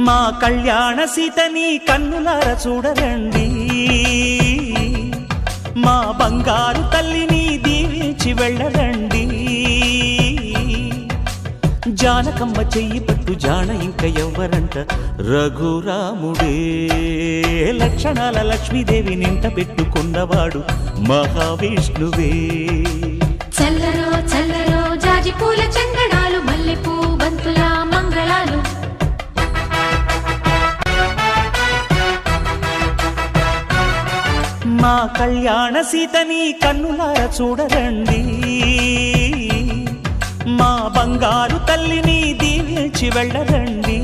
మా కళ్యాణ సీతని కన్నులార చూడరండి, మా బంగారు తల్లిని దీవించి వెళ్ళరండి. జానకమ్మ చెయ్యి పట్టు జాన ఇంక ఎవ్వరంట, రఘురాముడే లక్షణాల లక్ష్మీదేవి నింట పెట్టుకున్నవాడు మహావిష్ణువే. చల్లరో చల్లరో జాజి పూల చందనాలు, మల్లెపూ బంతుల మంగళాలు. మా కళ్యాణ సీతని కన్నులార చూడరండి, మా బంగారు తల్లిని దీవించి వెళ్ళరండి.